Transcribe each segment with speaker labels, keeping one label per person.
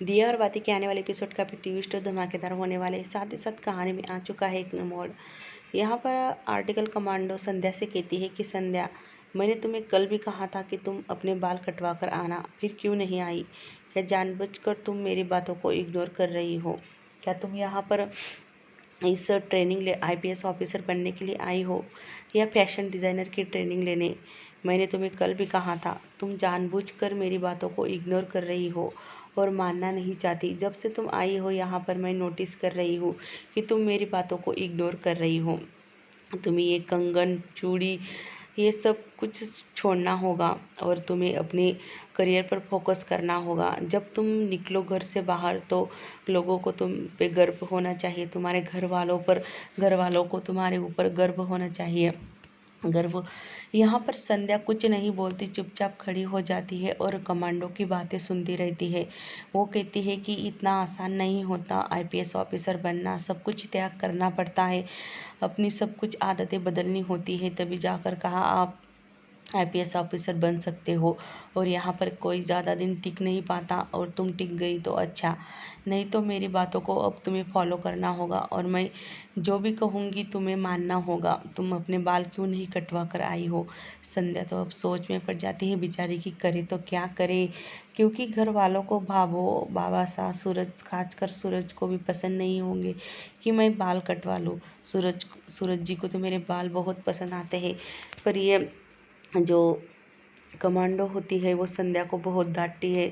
Speaker 1: दिया और बाती के आने वाले एपिसोड का भी ट्विस्ट तो धमाकेदार होने वाले हैं। साथ ही साथ कहानी में आ चुका है एक मोड़। यहाँ पर आर्टिकल कमांडो संध्या से कहती है कि संध्या, मैंने तुम्हें कल भी कहा था कि तुम अपने बाल कटवा कर आना, फिर क्यों नहीं आई? क्या जानबूझकर तुम मेरी बातों को इग्नोर कर रही हो? क्या तुम यहाँ पर इस ट्रेनिंग ले आईपीएस ऑफिसर बनने के लिए आई हो या फैशन डिज़ाइनर की ट्रेनिंग लेने? मैंने तुम्हें कल भी कहा था, तुम जानबूझकर मेरी बातों को इग्नोर कर रही हो और मानना नहीं चाहती। जब से तुम आई हो यहाँ पर मैं नोटिस कर रही हूँ कि तुम मेरी बातों को इग्नोर कर रही हो। तुम्हें ये कंगन, चूड़ी, ये सब कुछ छोड़ना होगा और तुम्हें अपने करियर पर फोकस करना होगा। जब तुम निकलो घर से बाहर तो लोगों को तुम पे गर्व होना चाहिए, तुम्हारे घर वालों को तुम्हारे ऊपर गर्व होना चाहिए। गर्व यहाँ पर संध्या कुछ नहीं बोलती, चुपचाप खड़ी हो जाती है और कमांडो की बातें सुनती रहती है। वो कहती है कि इतना आसान नहीं होता आईपीएस ऑफिसर बनना, सब कुछ त्याग करना पड़ता है, अपनी सब कुछ आदतें बदलनी होती है, तभी जाकर कहा आप आईपीएस ऑफिसर बन सकते हो। और यहाँ पर कोई ज़्यादा दिन टिक नहीं पाता और तुम टिक गई तो अच्छा, नहीं तो मेरी बातों को अब तुम्हें फॉलो करना होगा और मैं जो भी कहूँगी तुम्हें मानना होगा। तुम अपने बाल क्यों नहीं कटवा कर आई हो? संध्या तो अब सोच में पड़ जाती है बेचारी की करे तो क्या करे, क्योंकि घर वालों को भाभो बाबा सा सूरज, खासकर सूरज को भी पसंद नहीं होंगे कि मैं बाल कटवा लूँ। सूरज जी को तो मेरे बाल बहुत पसंद आते हैं, पर ये जो कमांडो होती है वो संध्या को बहुत डांटती है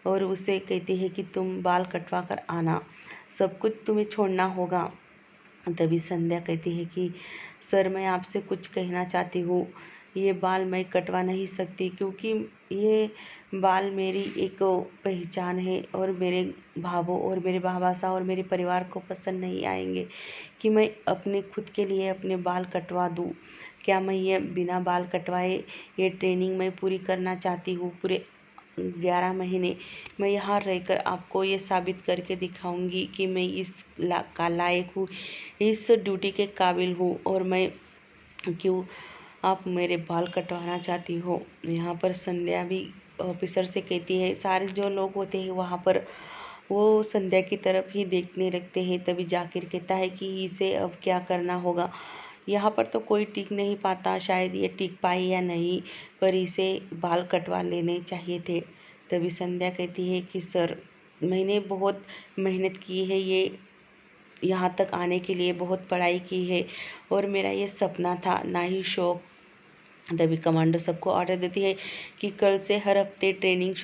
Speaker 1: और उसे कहती है कि तुम बाल कटवा कर आना, सब कुछ तुम्हें छोड़ना होगा। तभी संध्या कहती है कि सर, मैं आपसे कुछ कहना चाहती हूँ, ये बाल मैं कटवा नहीं सकती क्योंकि ये बाल मेरी एक पहचान है और मेरे भावों और मेरे भावासा और मेरे परिवार को पसंद नहीं आएंगे कि मैं अपने खुद के लिए अपने बाल कटवा दूँ। क्या मैं ये बिना बाल कटवाए ये ट्रेनिंग मैं पूरी करना चाहती हूँ? पूरे 11 महीने मैं यहाँ रहकर आपको ये साबित करके दिखाऊंगी कि मैं इस लायक हूँ, इस ड्यूटी के काबिल हूँ और मैं क्यों आप मेरे बाल कटवाना चाहती हो। यहाँ पर संध्या भी ऑफिसर से कहती है, सारे जो लोग होते हैं वहाँ पर वो संध्या की तरफ ही देखने लगते हैं। तभी जाकिर कहता है कि इसे अब क्या करना होगा, यहाँ पर तो कोई टिक नहीं पाता, शायद ये टिक पाए या नहीं, पर इसे बाल कटवा लेने चाहिए थे। तभी संध्या कहती है कि सर, मैंने बहुत मेहनत की है, ये यहाँ तक आने के लिए बहुत पढ़ाई की है और मेरा ये सपना था ना ही शौक। तभी कमांडो सबको ऑर्डर देती है कि कल से ट्रेनिंग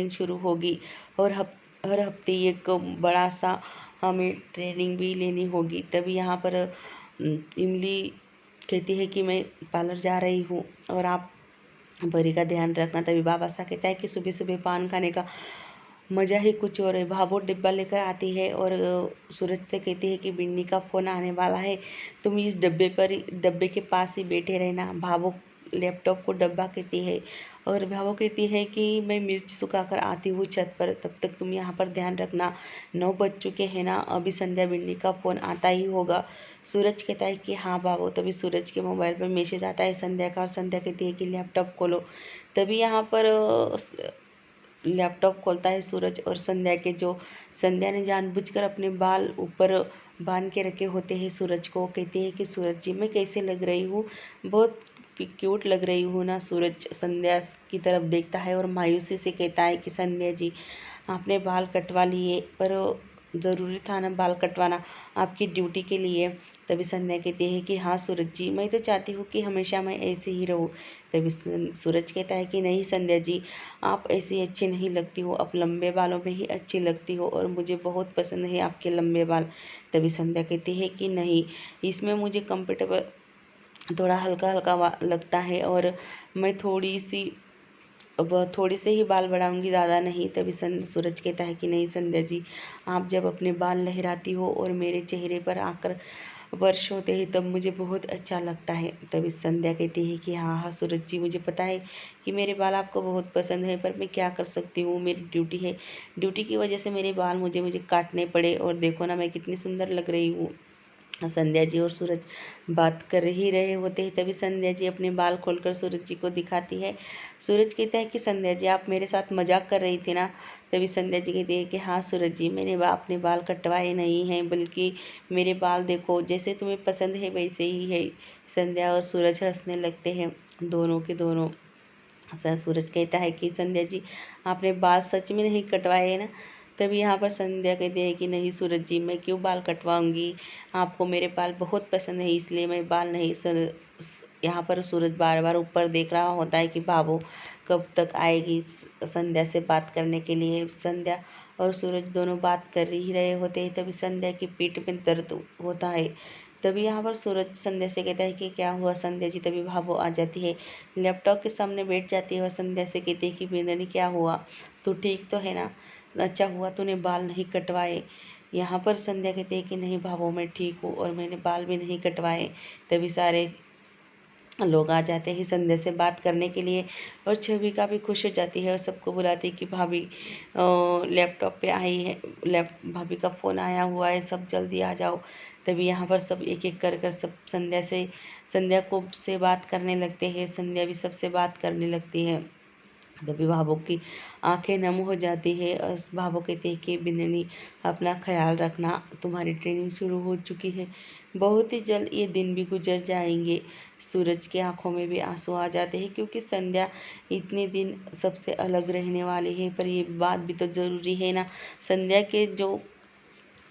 Speaker 1: शुरू होगी और हर हफ्ते एक बड़ा सा हमें ट्रेनिंग भी लेनी होगी। तभी यहाँ पर इमली कहती है कि मैं पार्लर जा रही हूँ और आप परी का ध्यान रखना। तभी बाबा सा कहता है कि सुबह सुबह पान खाने का मज़ा ही कुछ और है। भाभो डिब्बा लेकर आती है और सूरज से कहती है कि बिन्नी का फ़ोन आने वाला है, तुम इस डब्बे के पास ही बैठे रहना। भाभो लैपटॉप को डब्बा कहती है और भाभो कहती है कि मैं मिर्च सुखाकर आती हूँ छत पर, तब तक तुम यहाँ पर ध्यान रखना। 9 बज चुके हैं ना, अभी संध्या बिन्नी का फ़ोन आता ही होगा। सूरज कहता है कि हाँ भाभो। तभी सूरज के मोबाइल पर मैसेज आता है संध्या का और संध्या कहती है कि लैपटॉप खोलो। तभी यहाँ पर लैपटॉप खोलता है सूरज और संध्या ने जानबूझकर अपने बाल ऊपर बांध के रखे होते हैं सूरज को। कहती है कि सूरज जी, मैं कैसे लग रही हूँ? बहुत क्यूट लग रही हूँ ना? सूरज संध्या की तरफ देखता है और मायूसी से कहता है कि संध्या जी, आपने बाल कटवा लिए पर ज़रूरी था ना बाल कटवाना, आपकी ड्यूटी के लिए। तभी संध्या कहती है कि हाँ सूरज जी, मैं तो चाहती हूँ कि हमेशा मैं ऐसे ही रहूँ। तभी सूरज कहता है कि नहीं संध्या जी, आप ऐसी अच्छी नहीं लगती हो, आप लंबे बालों में ही अच्छी लगती हो और मुझे बहुत पसंद है आपके लंबे बाल। तभी संध्या कहती है कि नहीं, इसमें मुझे कंफर्टेबल थोड़ा हल्का हल्का लगता है और मैं थोड़ी से ही बाल बढ़ाऊंगी, ज़्यादा नहीं। तभी सूरज कहता है कि नहीं संध्या जी, आप जब अपने बाल लहराती हो और मेरे चेहरे पर आकर वर्ष होते हैं तब मुझे बहुत अच्छा लगता है। तभी संध्या कहती है कि हाँ हाँ सूरज जी, मुझे पता है कि मेरे बाल आपको बहुत पसंद है, पर मैं क्या कर सकती हूँ, मेरी ड्यूटी है, ड्यूटी की वजह से मेरे बाल मुझे काटने पड़े और देखो ना मैं कितनी सुंदर लग रही हूँ। संध्या जी और सूरज बात कर ही रहे होते हैं, तभी संध्या जी अपने बाल खोलकर सूरज जी को दिखाती है। सूरज कहता है कि संध्या जी आप मेरे साथ मजाक कर रही थी ना। तभी संध्या जी कहती है कि हाँ सूरज जी, मैंने अपने बाल कटवाए नहीं हैं, बल्कि मेरे बाल देखो जैसे तुम्हें पसंद है वैसे ही है। संध्या और सूरज हंसने लगते हैं, दोनों के दोनों। सूरज कहता है कि संध्या जी आपने बाल सच में नहीं कटवाए हैं ना। तभी यहाँ पर संध्या कहती है कि नहीं सूरज जी, मैं क्यों बाल कटवाऊंगी, आपको मेरे बाल बहुत पसंद है इसलिए मैं बाल नहीं यहाँ पर सूरज बार बार ऊपर देख रहा होता है कि भाभो कब तक आएगी संध्या से बात करने के लिए। संध्या और सूरज दोनों बात कर ही रहे होते हैं, तभी संध्या की पीठ में दर्द होता है। तभी यहाँ पर सूरज संध्या से कहता है कि क्या हुआ संध्या जी। तभी भाभो आ जाती है, लैपटॉप के सामने बैठ जाती है और संध्या से कहती है कि बिंदनी क्या हुआ, तू ठीक तो है ना, अच्छा हुआ तूने बाल नहीं कटवाए। यहाँ पर संध्या कहती है कि नहीं भाभो मैं ठीक हूँ और मैंने बाल भी नहीं कटवाए। तभी सारे लोग आ जाते हैं संध्या से बात करने के लिए और छवि का भी खुश हो जाती है और सबको बुलाती है कि भाभी लैपटॉप पे आई है, भाभी का फ़ोन आया हुआ है, सब जल्दी आ जाओ। तभी यहाँ पर सब एक एक कर सब संध्या को से बात करने लगते हैं, संध्या भी सबसे बात करने लगती है। तभी भावों की आंखें नम हो जाती है और भावों कहते हैं कि बिन्नी अपना ख्याल रखना, तुम्हारी ट्रेनिंग शुरू हो चुकी है, बहुत ही जल्द ये दिन भी गुजर जाएंगे। सूरज की आंखों में भी आंसू आ जाते हैं क्योंकि संध्या इतने दिन सबसे अलग रहने वाली है, पर ये बात भी तो ज़रूरी है ना। संध्या के जो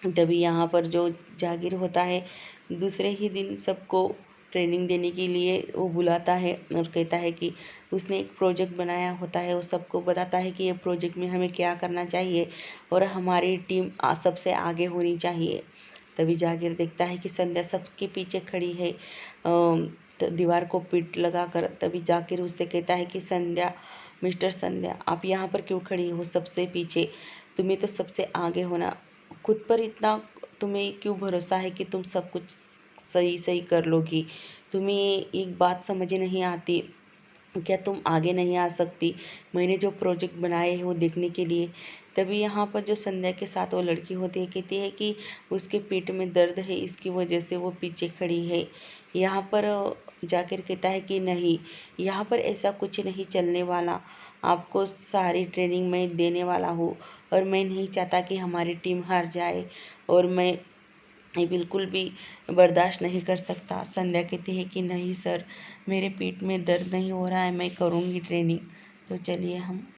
Speaker 1: तभी यहाँ पर जो जागीर होता है दूसरे ही दिन सबको ट्रेनिंग देने के लिए वो बुलाता है और कहता है कि उसने एक प्रोजेक्ट बनाया होता है, वो सबको बताता है कि ये प्रोजेक्ट में हमें क्या करना चाहिए और हमारी टीम सबसे आगे होनी चाहिए। तभी जागीर देखता है कि संध्या सबके पीछे खड़ी है दीवार को पीठ लगा कर। तभी जाकिर उससे कहता है कि संध्या, मिस्टर संध्या आप यहाँ पर क्यों खड़ी हो सबसे पीछे, तुम्हें तो सबसे आगे होना, खुद पर इतना तुम्हें क्यों भरोसा है कि तुम सब कुछ सही सही कर लोगी, तुम्हें एक बात समझ नहीं आती, क्या तुम आगे नहीं आ सकती मैंने जो प्रोजेक्ट बनाए हैं वो देखने के लिए। तभी यहाँ पर जो संध्या के साथ वो लड़की होती है कहती है कि उसके पेट में दर्द है इसकी वजह से वो पीछे खड़ी है। यहाँ पर जाकर कहता है कि नहीं, यहाँ पर ऐसा कुछ नहीं चलने वाला, आपको सारी ट्रेनिंग मैं देने वाला हूँ और मैं नहीं चाहता कि हमारी टीम हार जाए और मैं ये बिल्कुल भी बर्दाश्त नहीं कर सकता। संध्या कहती है कि नहीं सर, मेरे पेट में दर्द नहीं हो रहा है, मैं करूँगी ट्रेनिंग। तो चलिए हम